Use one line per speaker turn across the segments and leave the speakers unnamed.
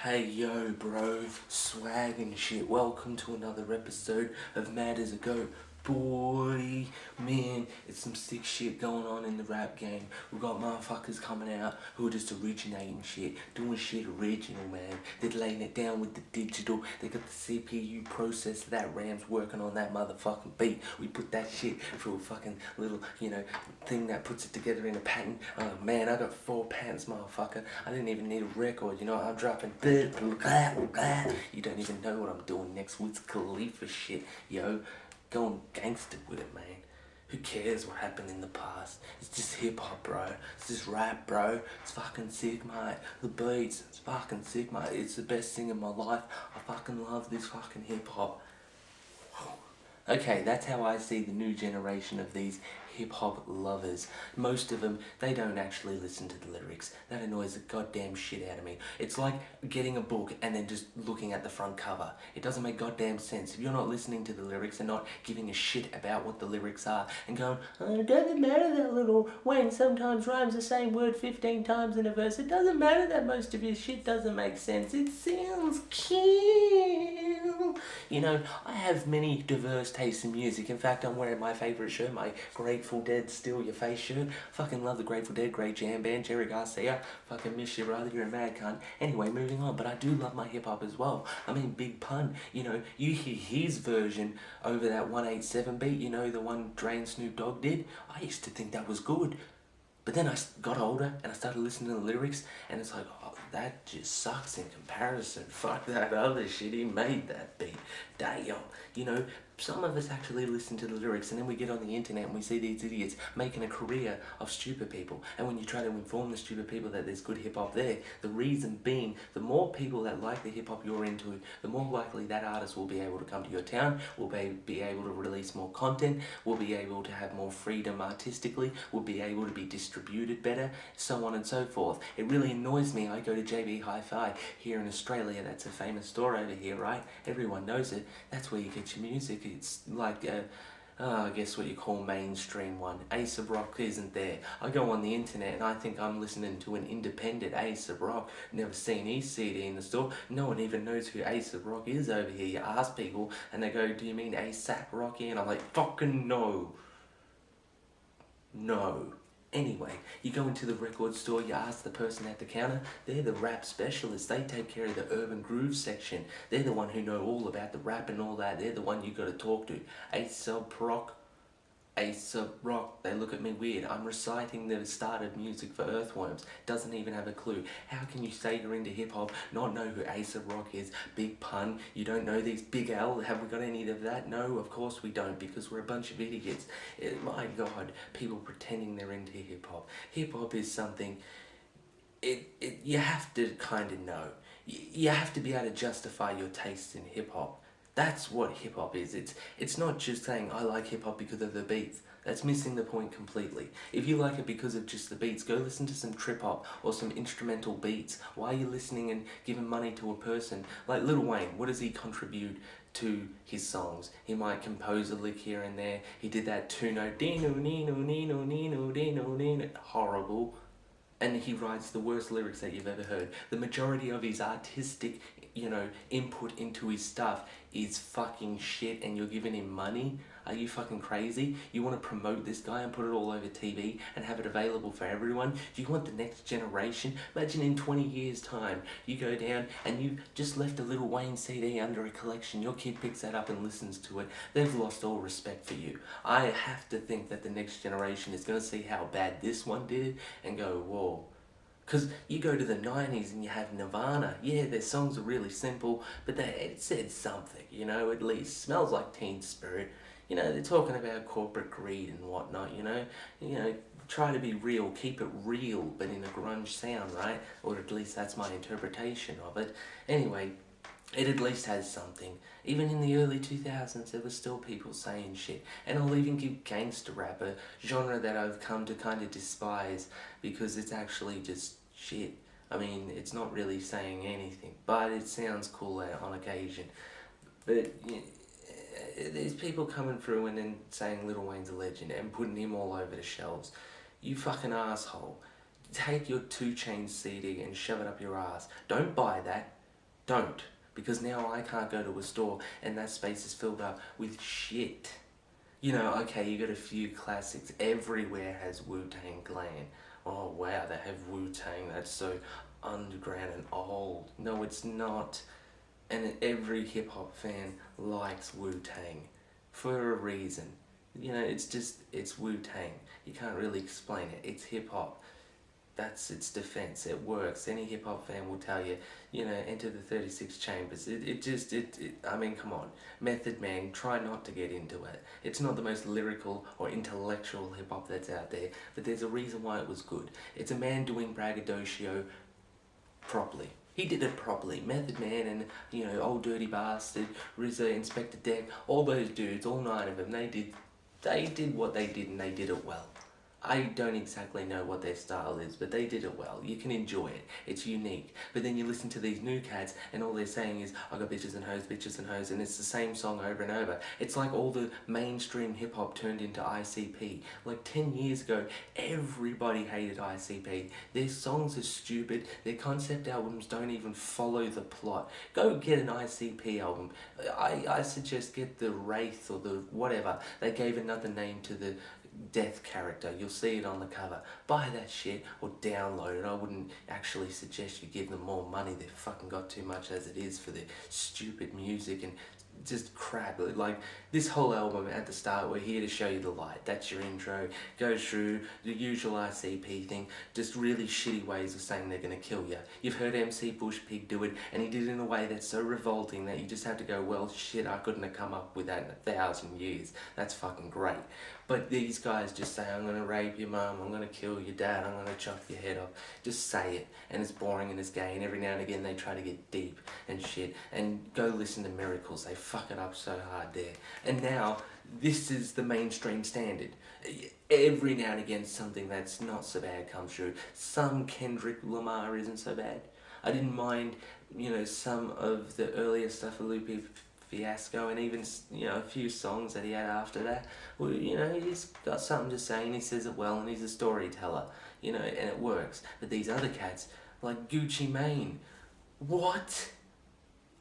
Hey yo bro, swag and shit, welcome to another episode of Mad as a Goat. Boy, man, it's some sick shit going on in the rap game. We got motherfuckers coming out who are just originating shit, doing shit original, man. They're laying it down with the digital. They got the CPU processor, that RAM's working on that motherfucking beat. We put that shit through a fucking little, thing that puts it together in a pattern. Oh man, I got 4 patents, motherfucker. I didn't even need a record, I'm dropping you don't even know what I'm doing next. Wiz Khalifa shit, yo. Going gangster with it, man. Who cares what happened in the past? It's just hip hop, bro. It's just rap, bro. It's fucking sick, mate. The beats, it's fucking sick, mate. It's the best thing in my life. I fucking love this fucking hip hop. Okay, that's how I see the new generation of these hip-hop lovers. Most of them, they don't actually listen to the lyrics. That annoys the goddamn shit out of me. It's like getting a book and then just looking at the front cover. It doesn't make goddamn sense. If you're not listening to the lyrics and not giving a shit about what the lyrics are and going, oh, it doesn't matter that Lil Wayne sometimes rhymes the same word 15 times in a verse. It doesn't matter that most of his shit doesn't make sense. It sounds cool. I have many diverse tastes in music. In fact, I'm wearing my favourite shirt, my Grateful Dead Steal Your Face shirt. Fucking love the Grateful Dead, great jam band, Jerry Garcia. Fucking miss you, brother, you're a mad cunt. Anyway, moving on, but I do love my hip-hop as well. I mean, Big Pun, you hear his version over that 187 beat, the one Dre and Snoop Dogg did. I used to think that was good. But then I got older and I started listening to the lyrics and it's like, oh, that just sucks in comparison. Fuck that other shit, he made that beat. Damn. Some of us actually listen to the lyrics and then we get on the internet and we see these idiots making a career of stupid people. And when you try to inform the stupid people that there's good hip hop there, the reason being, the more people that like the hip hop you're into, the more likely that artist will be able to come to your town, will be able to release more content, will be able to have more freedom artistically, will be able to be distributed better, so on and so forth. It really annoys me. I go to JB Hi-Fi here in Australia. That's a famous store over here, right? Everyone knows it. That's where you get your music. It's like I guess what you call mainstream one. Ace of Rock isn't there. I go on the internet and I think I'm listening to an independent Ace of Rock. Never seen his CD in the store. No one even knows who Ace of Rock is over here. You ask people and they go, do you mean ASAP Rocky? And I'm like, fucking no. No. Anyway, you go into the record store, you ask the person at the counter, they're the rap specialists, they take care of the urban groove section. They're the one who know all about the rap and all that, they're the one you gotta talk to. Ace of Rock, they look at me weird. I'm reciting the start of music for Earthworms. Doesn't even have a clue. How can you say you're into hip hop, not know who Ace of Rock is? Big Pun, you don't know these Big L? Have we got any of that? No, of course we don't, because we're a bunch of idiots. My God, people pretending they're into hip hop. Hip hop is something, you have to kind of know. You have to be able to justify your taste in hip hop. That's what hip hop is. It's not just saying I like hip hop because of the beats. That's missing the point completely. If you like it because of just the beats, go listen to some trip hop or some instrumental beats. Why are you listening and giving money to a person? Like Lil Wayne, what does he contribute to his songs? He might compose a lick here and there. He did that 2-note dino nino nino nino dino nino, horrible. And he writes the worst lyrics that you've ever heard. The majority of his artistic, input into his stuff is fucking shit, and you're giving him money? Are you fucking crazy? You want to promote this guy and put it all over TV and have it available for everyone? Do you want the next generation? Imagine in 20 years' time, you go down and you just left a Lil Wayne CD under a collection. Your kid picks that up and listens to it. They've lost all respect for you. I have to think that the next generation is going to see how bad this one did it and go, whoa. Because you go to the 90s and you have Nirvana. Yeah, their songs are really simple, but it said something, at least. Smells Like Teen Spirit. They're talking about corporate greed and whatnot, try to be real, keep it real, but in a grunge sound, right? Or at least that's my interpretation of it. Anyway, it at least has something. Even in the early 2000s, there were still people saying shit. And I'll even give gangster rap, a genre that I've come to kind of despise because it's actually just shit. I mean, it's not really saying anything, but it sounds cool on occasion. But there's people coming through and then saying Lil Wayne's a legend and putting him all over the shelves. You fucking asshole. Take your 2 Chainz CD and shove it up your ass. Don't buy that. Don't. Because now I can't go to a store and that space is filled up with shit. You know, okay, you got a few classics. Everywhere has Wu-Tang Clan. Oh wow, they have Wu-Tang. That's so underground and old. No, it's not. And every hip hop fan likes Wu-Tang for a reason. You know, it's Wu-Tang. You can't really explain it. It's hip hop. That's its defense. It works. Any hip hop fan will tell you, you know, enter the 36 chambers. I mean, come on. Method Man, try not to get into it. It's not the most lyrical or intellectual hip hop that's out there, but there's a reason why it was good. It's a man doing braggadocio properly. He did it properly. Method Man and, you know, Old Dirty Bastard, RZA, Inspector Deck, all those dudes, all 9 of them, they did what they did and they did it well. I don't exactly know what their style is, but they did it well. You can enjoy it. It's unique. But then you listen to these new cats and all they're saying is, I got bitches and hoes, and it's the same song over and over. It's like all the mainstream hip-hop turned into ICP. Like 10 years ago, everybody hated ICP. Their songs are stupid. Their concept albums don't even follow the plot. Go get an ICP album. I suggest get the Wraith or the whatever. They gave another name to the Death character. You'll see it on the cover. Buy that shit or download it. I wouldn't actually suggest you give them more money. They've fucking got too much as it is for their stupid music and just crap. Like this whole album at the start, we're here to show you the light. That's your intro. Goes through the usual ICP thing, just really shitty ways of saying they're gonna kill you. You've heard MC Bush Pig do it, and he did it in a way that's so revolting that you just have to go, well, shit, I couldn't have come up with that in 1,000 years. That's fucking great. But these guys just say, I'm gonna rape your mum, I'm gonna kill your dad, I'm gonna chop your head off. Just say it, and it's boring and it's gay, and every now and again they try to get deep and shit. And go listen to Miracles, they fuck it up so hard there. And now, this is the mainstream standard. Every now and again something that's not so bad comes through. Some Kendrick Lamar isn't so bad. I didn't mind, you know, some of the earlier stuff of Lupe Fiasco, and even, you know, a few songs that he had after that. Well, you know, he's got something to say and he says it well and he's a storyteller, you know, and it works. But these other cats, like Gucci Mane, what?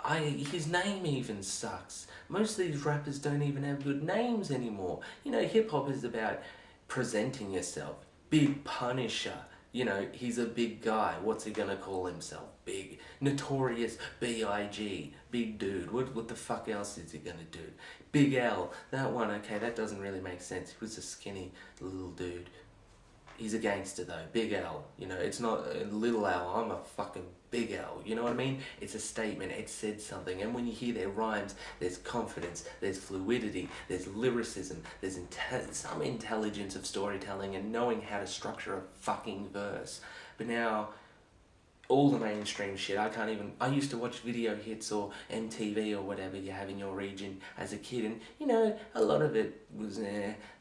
His name even sucks. Most of these rappers don't even have good names anymore. You know, hip hop is about presenting yourself. Big Punisher. You know, he's a big guy. What's he gonna call himself? Big. Notorious B.I.G. Big dude. What the fuck else is he gonna do? Big L. That one, okay, that doesn't really make sense. He was a skinny little dude. He's a gangster though. Big L. You know, it's not a little L. I'm a fucking big L. You know what I mean? It's a statement. It said something. And when you hear their rhymes, there's confidence, there's fluidity, there's lyricism, there's some intelligence of storytelling and knowing how to structure a fucking verse. But now, all the mainstream shit, I used to watch Video Hits or MTV or whatever you have in your region as a kid, and, you know, a lot of it was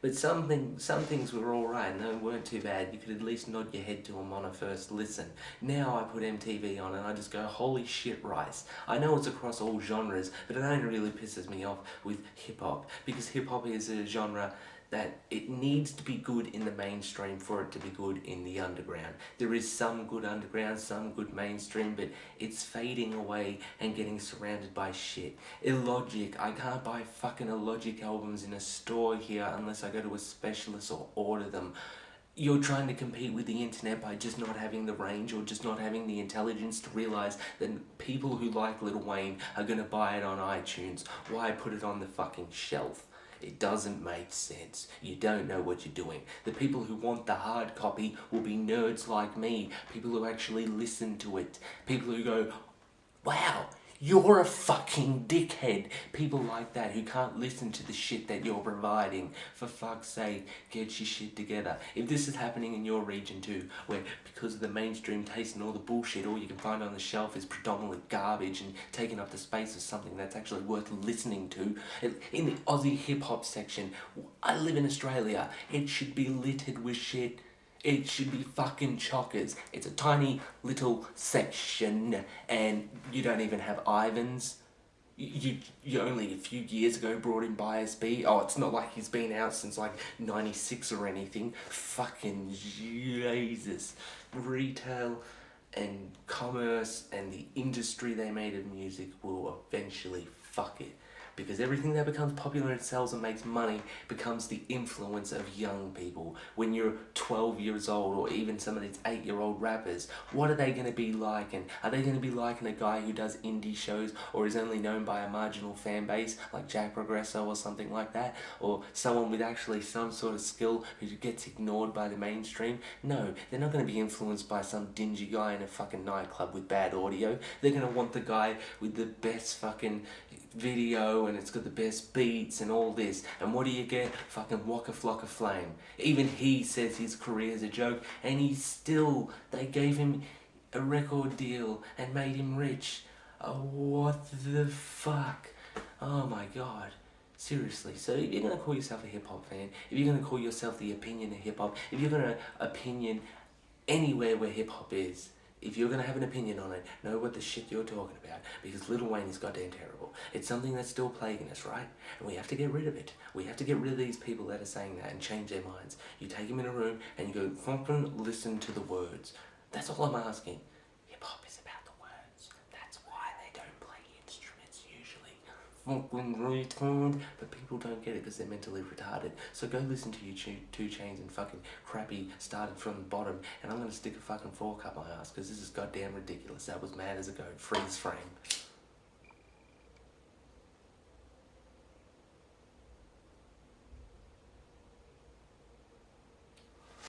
but some things were alright and they weren't too bad. You could at least nod your head to them on a first listen. Now I put MTV on and I just go, holy shit, Rice. I know it's across all genres, but it only really pisses me off with hip-hop, because hip-hop is a genre that it needs to be good in the mainstream for it to be good in the underground. There is some good underground, some good mainstream, but it's fading away and getting surrounded by shit. Illogic, I can't buy fucking Illogic albums in a store here unless I go to a specialist or order them. You're trying to compete with the internet by just not having the range or just not having the intelligence to realise that people who like Lil Wayne are going to buy it on iTunes. Why put it on the fucking shelf? It doesn't make sense. You don't know what you're doing. The people who want the hard copy will be nerds like me. People who actually listen to it. People who go, wow, you're a fucking dickhead. People like that who can't listen to the shit that you're providing. For fuck's sake, get your shit together. If this is happening in your region too, where because of the mainstream taste and all the bullshit, all you can find on the shelf is predominantly garbage and taking up the space of something that's actually worth listening to. In the Aussie hip-hop section, I live in Australia, it should be littered with shit. It should be fucking chockers. It's a tiny little section and you don't even have Ivans. You only a few years ago brought in Bias B. Oh, it's not like he's been out since like 96 or anything. Fucking Jesus. Retail and commerce and the industry they made of music will eventually fuck it. Because everything that becomes popular and sells and makes money becomes the influence of young people. When you're 12 years old, or even some of these 8-year-old rappers, what are they going to be like? And are they going to be liking a guy who does indie shows or is only known by a marginal fan base like Jack Progresso or something like that? Or someone with actually some sort of skill who gets ignored by the mainstream? No, they're not going to be influenced by some dingy guy in a fucking nightclub with bad audio. They're going to want the guy with the best fucking video and it's got the best beats and all this. And what do you get? Fucking Waka Flocka Flame. Even he says his career's a joke, and they gave him a record deal and made him rich. Oh, what the fuck? Oh my god. Seriously, so if you're going to call yourself a hip-hop fan, if you're going to call yourself the opinion of hip-hop, if you're going to opinion anywhere where hip-hop is, if you're going to have an opinion on it, know what the shit you're talking about, because Lil Wayne is goddamn terrible. It's something that's still plaguing us, right? And we have to get rid of it. We have to get rid of these people that are saying that and change their minds. You take them in a room and you go, fucking listen to the words. That's all I'm asking. Hip-hop is about the words. That's why they don't play instruments usually. Fucking retard. But people don't get it because they're mentally retarded. So go listen to your 2 Chainz and fucking crappy started from the bottom, and I'm gonna stick a fucking fork up my ass because this is goddamn ridiculous. That was Mad as a Goat. Freeze frame.